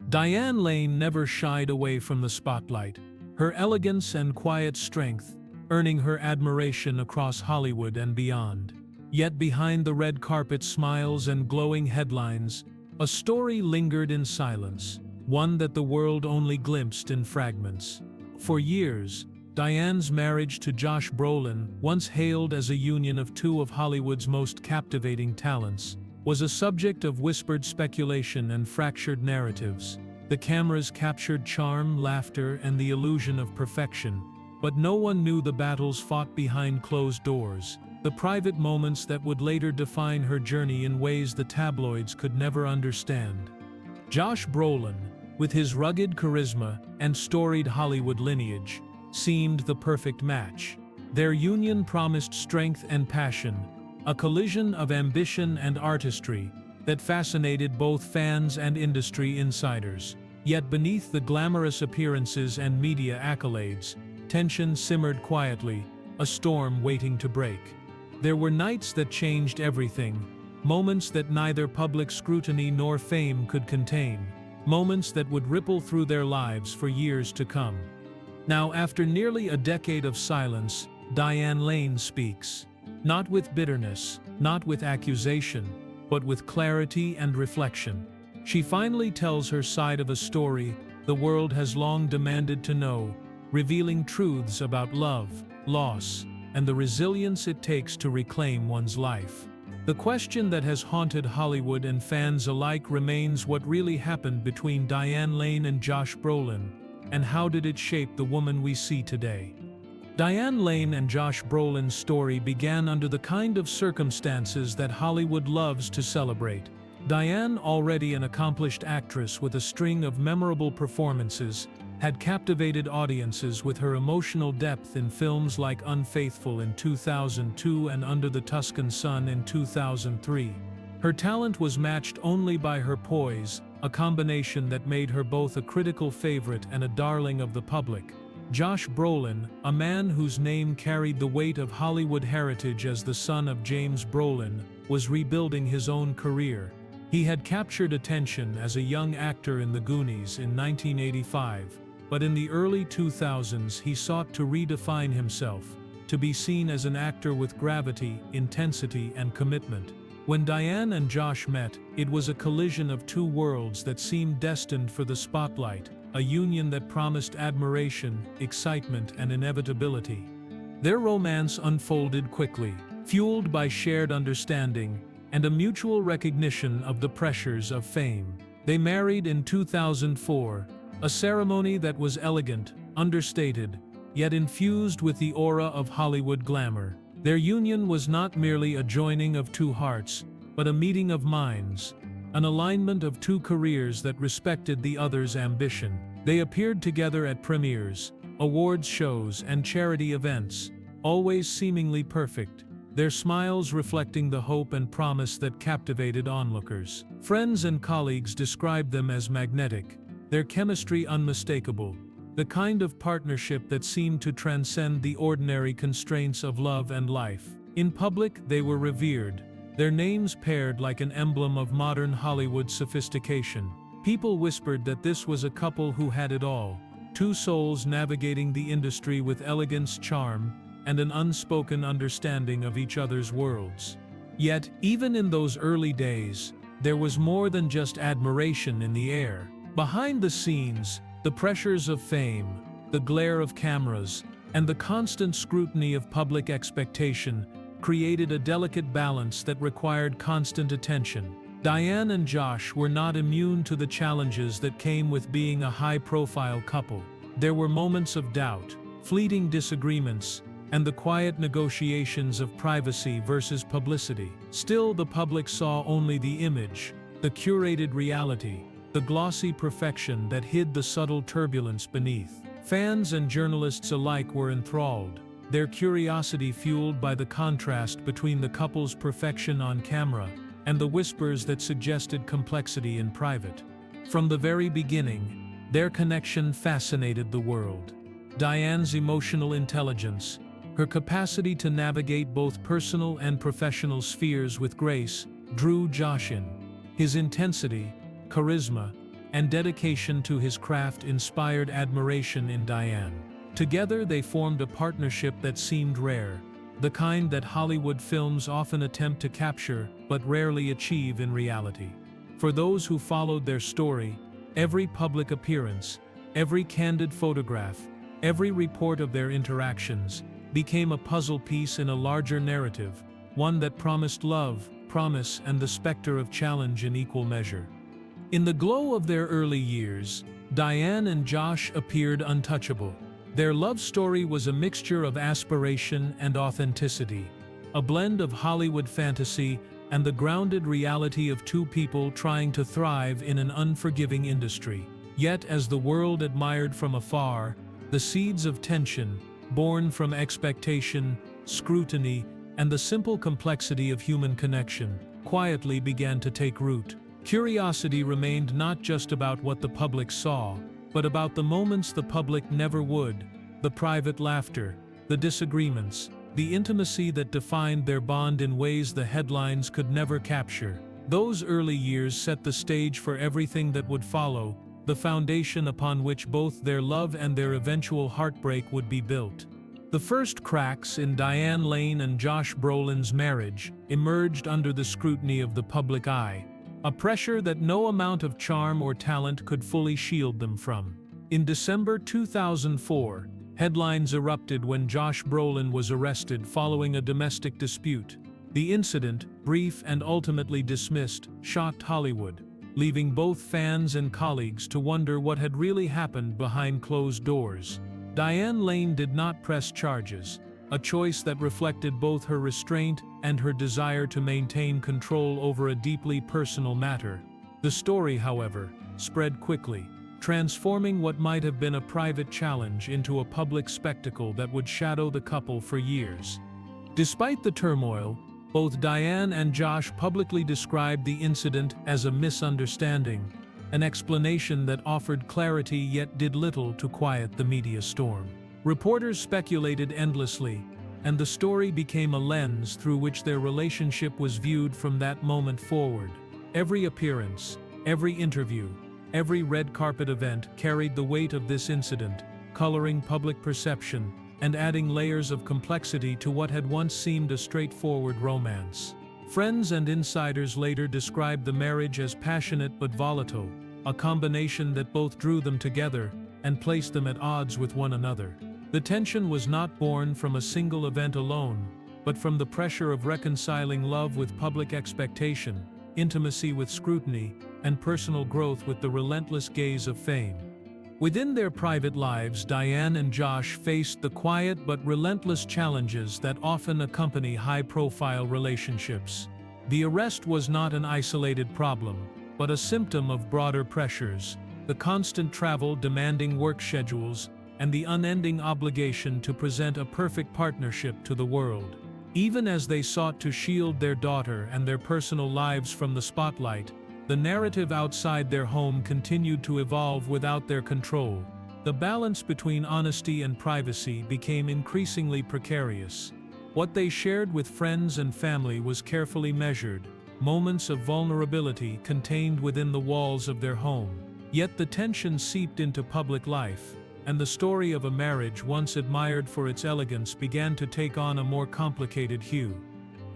Diane Lane never shied away from the spotlight, her elegance and quiet strength earning her admiration across Hollywood and beyond. Yet behind the red carpet smiles and glowing headlines, a story lingered in silence, one that the world only glimpsed in fragments. For years, Diane's marriage to Josh Brolin, once hailed as a union of two of Hollywood's most captivating talents, was a subject of whispered speculation and fractured narratives. The cameras captured charm, laughter, and the illusion of perfection, but no one knew the battles fought behind closed doors, the private moments that would later define her journey in ways the tabloids could never understand. Josh Brolin, with his rugged charisma and storied Hollywood lineage, seemed the perfect match. Their union promised strength and passion, a collision of ambition and artistry that fascinated both fans and industry insiders. Yet beneath the glamorous appearances and media accolades, tension simmered quietly, a storm waiting to break. There were nights that changed everything, moments that neither public scrutiny nor fame could contain, moments that would ripple through their lives for years to come. Now, after nearly a decade of silence, Diane Lane speaks. Not with bitterness, not with accusation, but with clarity and reflection. She finally tells her side of a story the world has long demanded to know, revealing truths about love, loss, and the resilience it takes to reclaim one's life. The question that has haunted Hollywood and fans alike remains: what really happened between Diane Lane and Josh Brolin, and how did it shape the woman we see today? Diane Lane and Josh Brolin's story began under the kind of circumstances that Hollywood loves to celebrate. Diane, already an accomplished actress with a string of memorable performances, had captivated audiences with her emotional depth in films like Unfaithful in 2002 and Under the Tuscan Sun in 2003. Her talent was matched only by her poise, a combination that made her both a critical favorite and a darling of the public. Josh Brolin, a man whose name carried the weight of Hollywood heritage as the son of James Brolin, was rebuilding his own career. He had captured attention as a young actor in The Goonies in 1985, but in the early 2000s he sought to redefine himself, to be seen as an actor with gravity, intensity, and commitment. When Diane and Josh met, it was a collision of two worlds that seemed destined for the spotlight, a union that promised admiration, excitement, and inevitability. Their romance unfolded quickly, fueled by shared understanding and a mutual recognition of the pressures of fame. They married in 2004, a ceremony that was elegant, understated, yet infused with the aura of Hollywood glamour. Their union was not merely a joining of two hearts, but a meeting of minds, an alignment of two careers that respected the other's ambition. They appeared together at premieres, awards shows, and charity events, always seemingly perfect, their smiles reflecting the hope and promise that captivated onlookers. Friends and colleagues described them as magnetic, their chemistry unmistakable, the kind of partnership that seemed to transcend the ordinary constraints of love and life. In public, they were revered, their names paired like an emblem of modern Hollywood sophistication. People whispered that this was a couple who had it all, two souls navigating the industry with elegance, charm, and an unspoken understanding of each other's worlds. Yet, even in those early days, there was more than just admiration in the air. Behind the scenes, the pressures of fame, the glare of cameras, and the constant scrutiny of public expectation created a delicate balance that required constant attention. Diane and Josh were not immune to the challenges that came with being a high-profile couple. There were moments of doubt, fleeting disagreements, and the quiet negotiations of privacy versus publicity. Still, the public saw only the image, the curated reality, the glossy perfection that hid the subtle turbulence beneath. Fans and journalists alike were enthralled, their curiosity fueled by the contrast between the couple's perfection on camera and the whispers that suggested complexity in private. From the very beginning, their connection fascinated the world. Diane's emotional intelligence, her capacity to navigate both personal and professional spheres with grace, drew Josh in. His intensity, charisma, and dedication to his craft inspired admiration in Diane. Together they formed a partnership that seemed rare, the kind that Hollywood films often attempt to capture but rarely achieve in reality. For those who followed their story, every public appearance, every candid photograph, every report of their interactions became a puzzle piece in a larger narrative, one that promised love, promise, and the specter of challenge in equal measure. In the glow of their early years, Diane and Josh appeared untouchable. Their love story was a mixture of aspiration and authenticity, a blend of Hollywood fantasy and the grounded reality of two people trying to thrive in an unforgiving industry. Yet, as the world admired from afar, the seeds of tension, born from expectation, scrutiny, and the simple complexity of human connection, quietly began to take root. Curiosity remained not just about what the public saw, but about the moments the public never would, the private laughter, the disagreements, the intimacy that defined their bond in ways the headlines could never capture. Those early years set the stage for everything that would follow, the foundation upon which both their love and their eventual heartbreak would be built. The first cracks in Diane Lane and Josh Brolin's marriage emerged under the scrutiny of the public eye, a pressure that no amount of charm or talent could fully shield them from. In December 2004, headlines erupted when Josh Brolin was arrested following a domestic dispute. The incident, brief and ultimately dismissed, shocked Hollywood, leaving both fans and colleagues to wonder what had really happened behind closed doors. Diane Lane did not press charges, a choice that reflected both her restraint and her desire to maintain control over a deeply personal matter. The story, however, spread quickly, transforming what might have been a private challenge into a public spectacle that would shadow the couple for years. Despite the turmoil, both Diane and Josh publicly described the incident as a misunderstanding, an explanation that offered clarity yet did little to quiet the media storm. Reporters speculated endlessly, and the story became a lens through which their relationship was viewed from that moment forward. Every appearance, every interview, every red carpet event carried the weight of this incident, coloring public perception and adding layers of complexity to what had once seemed a straightforward romance. Friends and insiders later described the marriage as passionate but volatile, a combination that both drew them together and placed them at odds with one another. The tension was not born from a single event alone, but from the pressure of reconciling love with public expectation, intimacy with scrutiny, and personal growth with the relentless gaze of fame. Within their private lives, Diane and Josh faced the quiet but relentless challenges that often accompany high-profile relationships. The arrest was not an isolated problem, but a symptom of broader pressures, the constant travel demanding work schedules, and the unending obligation to present a perfect partnership to the world. Even as they sought to shield their daughter and their personal lives from the spotlight, the narrative outside their home continued to evolve without their control. The balance between honesty and privacy became increasingly precarious. What they shared with friends and family was carefully measured, moments of vulnerability contained within the walls of their home. Yet the tension seeped into public life, and the story of a marriage once admired for its elegance began to take on a more complicated hue.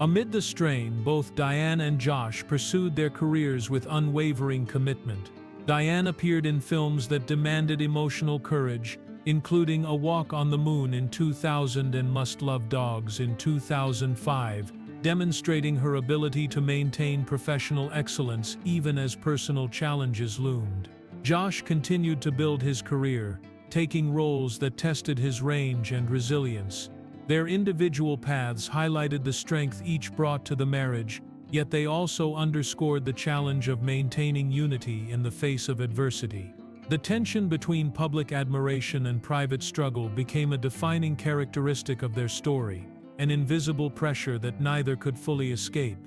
Amid the strain, both Diane and Josh pursued their careers with unwavering commitment. Diane appeared in films that demanded emotional courage, including A Walk on the Moon in 2000 and Must Love Dogs in 2005, demonstrating her ability to maintain professional excellence even as personal challenges loomed. Josh continued to build his career, taking roles that tested his range and resilience. Their individual paths highlighted the strength each brought to the marriage, yet they also underscored the challenge of maintaining unity in the face of adversity. The tension between public admiration and private struggle became a defining characteristic of their story, an invisible pressure that neither could fully escape.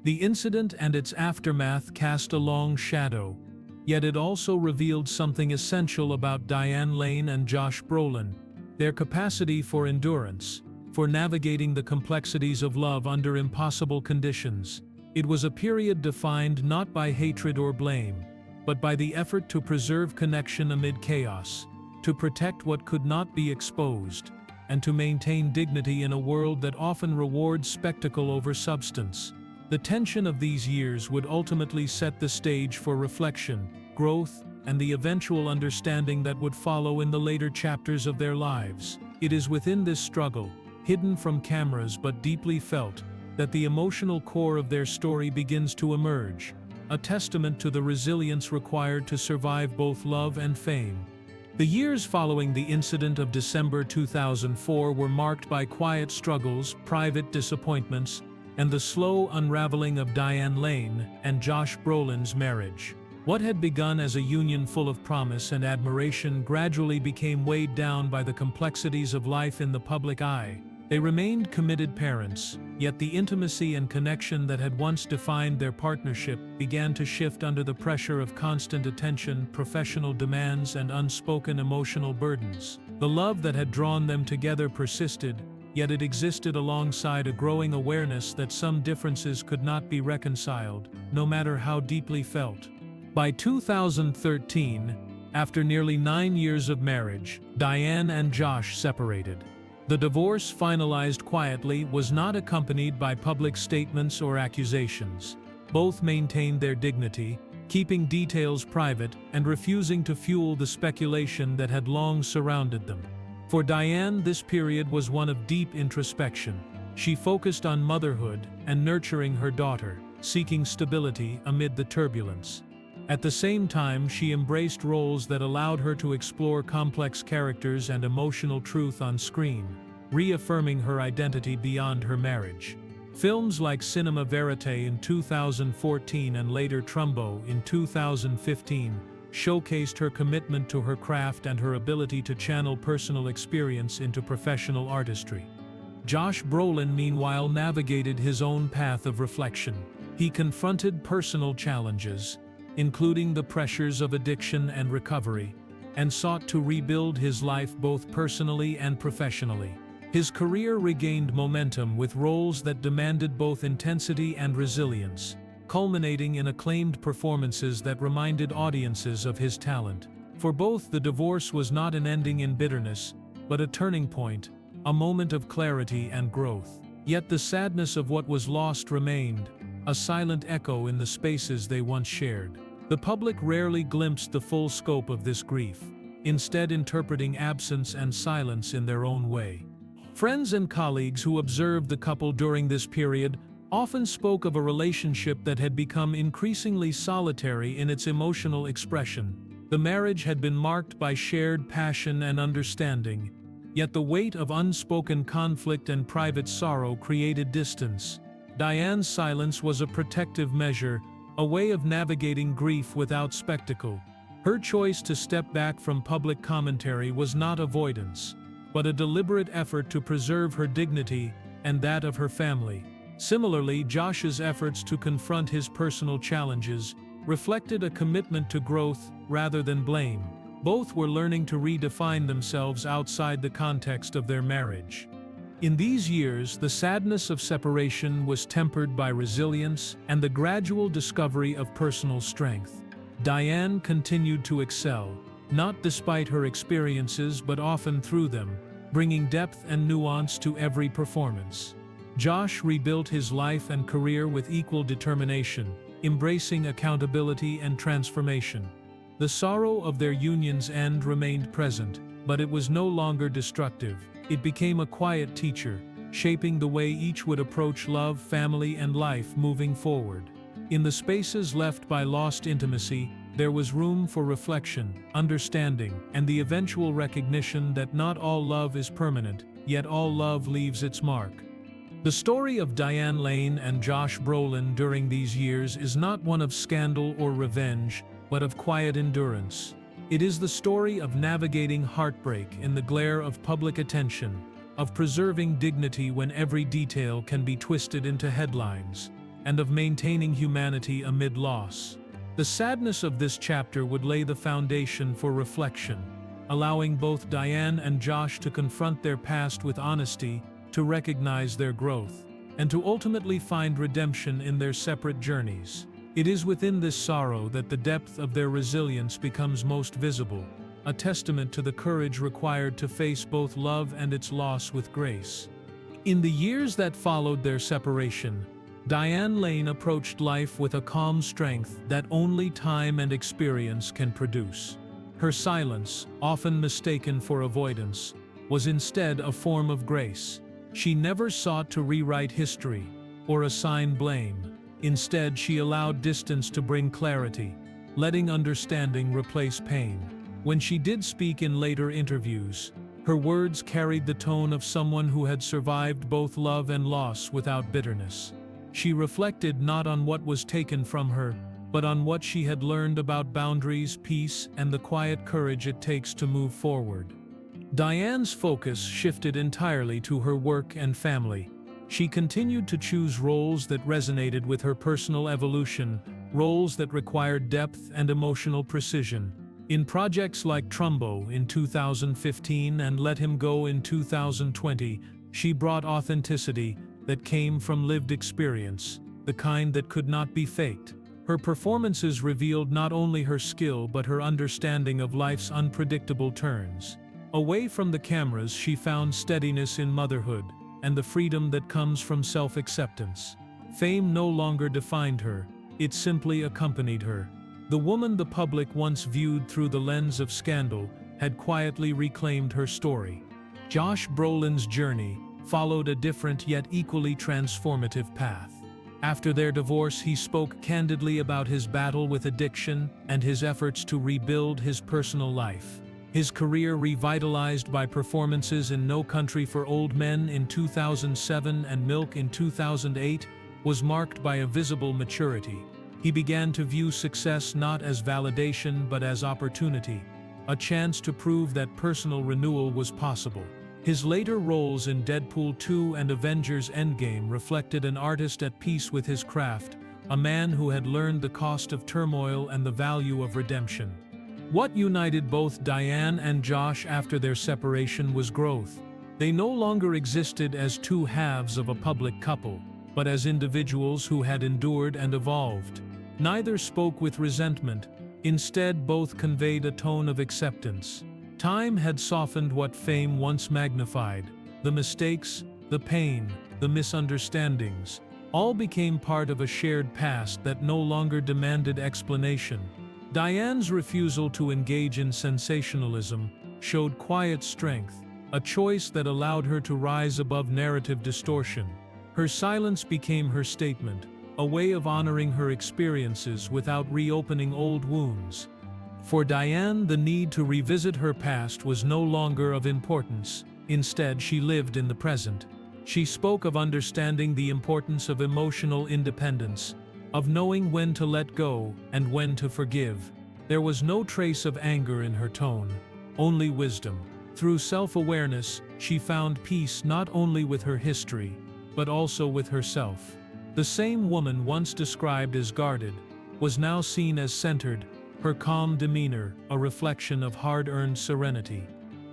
The incident and its aftermath cast a long shadow, yet it also revealed something essential about Diane Lane and Josh Brolin: their capacity for endurance, for navigating the complexities of love under impossible conditions. It was a period defined not by hatred or blame, but by the effort to preserve connection amid chaos, to protect what could not be exposed, and to maintain dignity in a world that often rewards spectacle over substance. The tension of these years would ultimately set the stage for reflection, growth, and the eventual understanding that would follow in the later chapters of their lives. It is within this struggle, hidden from cameras but deeply felt, that the emotional core of their story begins to emerge, a testament to the resilience required to survive both love and fame. The years following the incident of December 2004 were marked by quiet struggles, private disappointments, and the slow unraveling of Diane Lane and Josh Brolin's marriage. What had begun as a union full of promise and admiration gradually became weighed down by the complexities of life in the public eye. They remained committed parents, yet the intimacy and connection that had once defined their partnership began to shift under the pressure of constant attention, professional demands, and unspoken emotional burdens. The love that had drawn them together persisted, yet it existed alongside a growing awareness that some differences could not be reconciled, no matter how deeply felt. By 2013, after nearly 9 years of marriage, Diane and Josh separated. The divorce, finalized quietly, was not accompanied by public statements or accusations. Both maintained their dignity, keeping details private and refusing to fuel the speculation that had long surrounded them. For Diane, this period was one of deep introspection. She focused on motherhood and nurturing her daughter, seeking stability amid the turbulence. At the same time, she embraced roles that allowed her to explore complex characters and emotional truth on screen, reaffirming her identity beyond her marriage. Films like Cinema Verite in 2014 and later Trumbo in 2015 showcased her commitment to her craft and her ability to channel personal experience into professional artistry. Josh Brolin, meanwhile, navigated his own path of reflection. He confronted personal challenges, including the pressures of addiction and recovery, and sought to rebuild his life both personally and professionally. His career regained momentum with roles that demanded both intensity and resilience, culminating in acclaimed performances that reminded audiences of his talent. For both, the divorce was not an ending in bitterness, but a turning point, a moment of clarity and growth. Yet the sadness of what was lost remained, a silent echo in the spaces they once shared. The public rarely glimpsed the full scope of this grief, instead interpreting absence and silence in their own way. Friends and colleagues who observed the couple during this period often spoke of a relationship that had become increasingly solitary in its emotional expression. The marriage had been marked by shared passion and understanding, yet the weight of unspoken conflict and private sorrow created distance. Diane's silence was a protective measure, a way of navigating grief without spectacle. Her choice to step back from public commentary was not avoidance, but a deliberate effort to preserve her dignity and that of her family. Similarly, Josh's efforts to confront his personal challenges reflected a commitment to growth rather than blame. Both were learning to redefine themselves outside the context of their marriage. In these years, the sadness of separation was tempered by resilience and the gradual discovery of personal strength. Diane continued to excel, not despite her experiences but often through them, bringing depth and nuance to every performance. Josh rebuilt his life and career with equal determination, embracing accountability and transformation. The sorrow of their union's end remained present, but it was no longer destructive. It became a quiet teacher, shaping the way each would approach love, family, and life moving forward. In the spaces left by lost intimacy, there was room for reflection, understanding, and the eventual recognition that not all love is permanent, yet all love leaves its mark. The story of Diane Lane and Josh Brolin during these years is not one of scandal or revenge, but of quiet endurance. It is the story of navigating heartbreak in the glare of public attention, of preserving dignity when every detail can be twisted into headlines, and of maintaining humanity amid loss. The sadness of this chapter would lay the foundation for reflection, allowing both Diane and Josh to confront their past with honesty, to recognize their growth, and to ultimately find redemption in their separate journeys. It is within this sorrow that the depth of their resilience becomes most visible, a testament to the courage required to face both love and its loss with grace. In the years that followed their separation, Diane Lane approached life with a calm strength that only time and experience can produce. Her silence, often mistaken for avoidance, was instead a form of grace. She never sought to rewrite history or assign blame. Instead, she allowed distance to bring clarity, letting understanding replace pain. When she did speak in later interviews, her words carried the tone of someone who had survived both love and loss without bitterness. She reflected not on what was taken from her, but on what she had learned about boundaries, peace, and the quiet courage it takes to move forward. Diane's focus shifted entirely to her work and family. She continued to choose roles that resonated with her personal evolution, roles that required depth and emotional precision. In projects like Trumbo in 2015 and Let Him Go in 2020, she brought authenticity that came from lived experience, the kind that could not be faked. Her performances revealed not only her skill but her understanding of life's unpredictable turns. Away from the cameras, she found steadiness in motherhood and the freedom that comes from self-acceptance. Fame no longer defined her, it simply accompanied her. The woman the public once viewed through the lens of scandal had quietly reclaimed her story. Josh Brolin's journey followed a different yet equally transformative path. After their divorce, he spoke candidly about his battle with addiction and his efforts to rebuild his personal life. His career, revitalized by performances in No Country for Old Men in 2007 and Milk in 2008, was marked by a visible maturity. He began to view success not as validation but as opportunity, a chance to prove that personal renewal was possible. His later roles in Deadpool 2 and Avengers Endgame reflected an artist at peace with his craft, a man who had learned the cost of turmoil and the value of redemption. What united both Diane and Josh after their separation was growth. They no longer existed as two halves of a public couple, but as individuals who had endured and evolved. Neither spoke with resentment, instead both conveyed a tone of acceptance. Time had softened what fame once magnified. The mistakes, the pain, the misunderstandings, all became part of a shared past that no longer demanded explanation. Diane's refusal to engage in sensationalism showed quiet strength, a choice that allowed her to rise above narrative distortion. Her silence became her statement, a way of honoring her experiences without reopening old wounds. For Diane, the need to revisit her past was no longer of importance. Instead, she lived in the present. She spoke of understanding the importance of emotional independence, of knowing when to let go and when to forgive. There was no trace of anger in her tone, only wisdom. Through self-awareness, she found peace not only with her history, but also with herself. The same woman once described as guarded was now seen as centered, her calm demeanor a reflection of hard-earned serenity.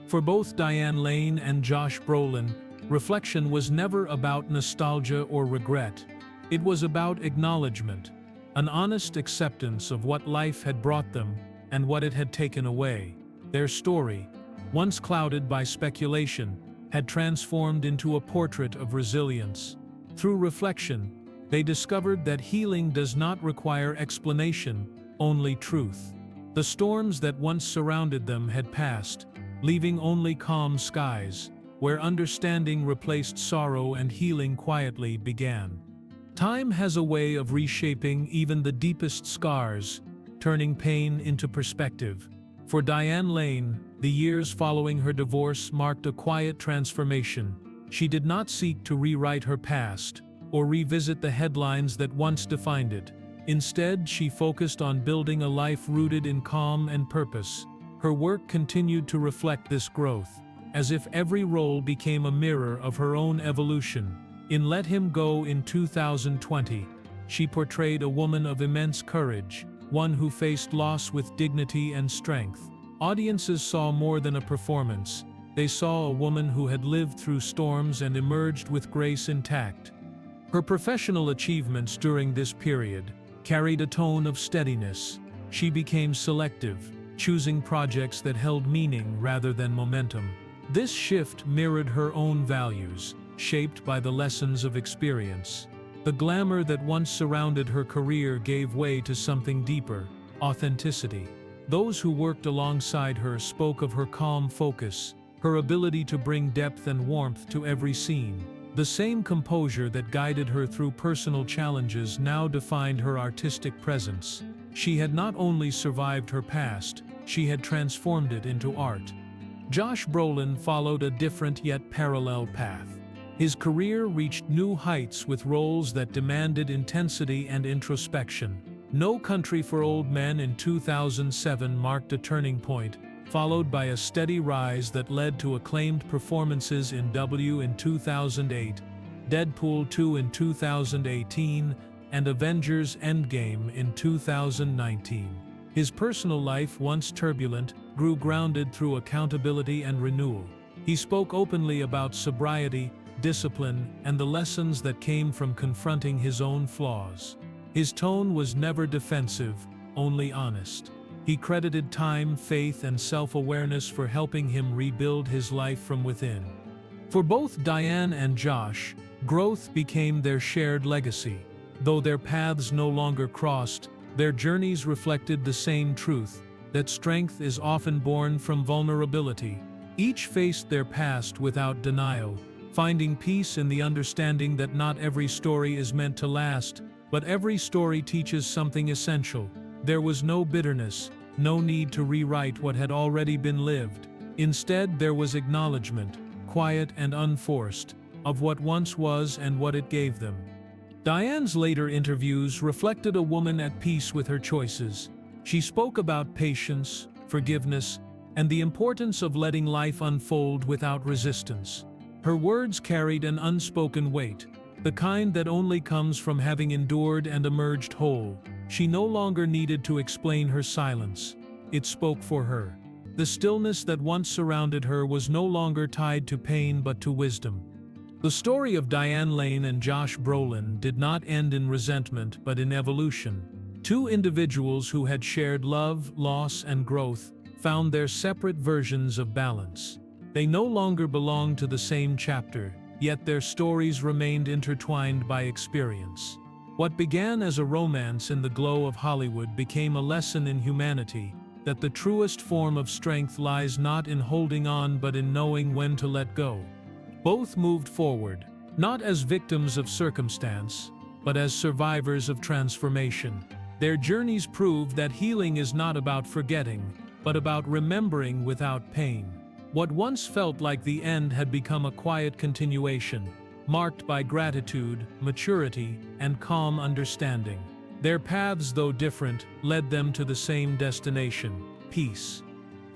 For both Diane Lane and Josh Brolin, reflection was never about nostalgia or regret. It was about acknowledgement, an honest acceptance of what life had brought them and what it had taken away. Their story, once clouded by speculation, had transformed into a portrait of resilience. Through reflection, they discovered that healing does not require explanation, only truth. The storms that once surrounded them had passed, leaving only calm skies, where understanding replaced sorrow and healing quietly began. Time has a way of reshaping even the deepest scars, turning pain into perspective. For Diane Lane, the years following her divorce marked a quiet transformation. She did not seek to rewrite her past or revisit the headlines that once defined it. Instead, she focused on building a life rooted in calm and purpose. Her work continued to reflect this growth, as if every role became a mirror of her own evolution. In Let Him Go in 2020, she portrayed a woman of immense courage, one who faced loss with dignity and strength. Audiences saw more than a performance. They saw a woman who had lived through storms and emerged with grace intact. Her professional achievements during this period, carried a tone of steadiness. She became selective, choosing projects that held meaning rather than momentum. This shift mirrored her own values, shaped by the lessons of experience. The glamour that once surrounded her career gave way to something deeper: authenticity. Those who worked alongside her spoke of her calm focus, her ability to bring depth and warmth to every scene. The same composure that guided her through personal challenges now defined her artistic presence. She had not only survived her past, she had transformed it into art. Josh Brolin followed a different yet parallel path. His career reached new heights with roles that demanded intensity and introspection. No Country for Old Men in 2007 marked a turning point, followed by a steady rise that led to acclaimed performances in W in 2008, Deadpool 2 in 2018, and Avengers Endgame in 2019. His personal life, once turbulent, grew grounded through accountability and renewal. He spoke openly about sobriety, discipline, and the lessons that came from confronting his own flaws. His tone was never defensive, only honest. He credited time, faith, and self-awareness for helping him rebuild his life from within. For both Diane and Josh, growth became their shared legacy. Though their paths no longer crossed, their journeys reflected the same truth: that strength is often born from vulnerability. Each faced their past without denial, finding peace in the understanding that not every story is meant to last, but every story teaches something essential. There was no bitterness, no need to rewrite what had already been lived. Instead, there was acknowledgement, quiet and unforced, of what once was and what it gave them. Diane's later interviews reflected a woman at peace with her choices. She spoke about patience, forgiveness, and the importance of letting life unfold without resistance. Her words carried an unspoken weight, the kind that only comes from having endured and emerged whole. She no longer needed to explain her silence. It spoke for her. The stillness that once surrounded her was no longer tied to pain but to wisdom. The story of Diane Lane and Josh Brolin did not end in resentment but in evolution. Two individuals who had shared love, loss, and growth found their separate versions of balance. They no longer belonged to the same chapter, yet their stories remained intertwined by experience. What began as a romance in the glow of Hollywood became a lesson in humanity, that the truest form of strength lies not in holding on but in knowing when to let go. Both moved forward, not as victims of circumstance, but as survivors of transformation. Their journeys proved that healing is not about forgetting, but about remembering without pain. What once felt like the end had become a quiet continuation, marked by gratitude, maturity, and calm understanding. Their paths, though different, led them to the same destination: peace.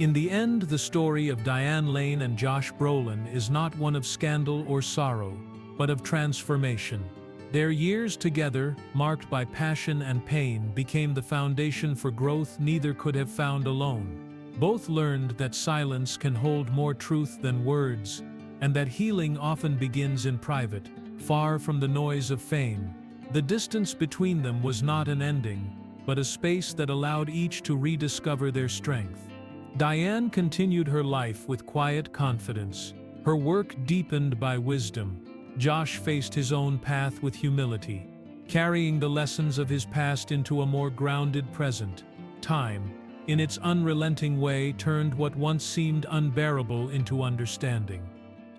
In the end, the story of Diane Lane and Josh Brolin is not one of scandal or sorrow, but of transformation. Their years together, marked by passion and pain, became the foundation for growth neither could have found alone. Both learned that silence can hold more truth than words, and that healing often begins in private, far from the noise of fame. The distance between them was not an ending, but a space that allowed each to rediscover their strength. Diane continued her life with quiet confidence, her work deepened by wisdom. Josh faced his own path with humility, carrying the lessons of his past into a more grounded present. Time, in its unrelenting way, turned what once seemed unbearable into understanding.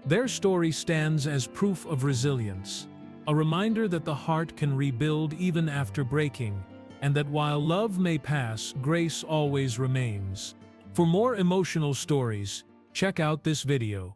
Their story stands as proof of resilience, a reminder that the heart can rebuild even after breaking, and that while love may pass, grace always remains. For more emotional stories, check out this video.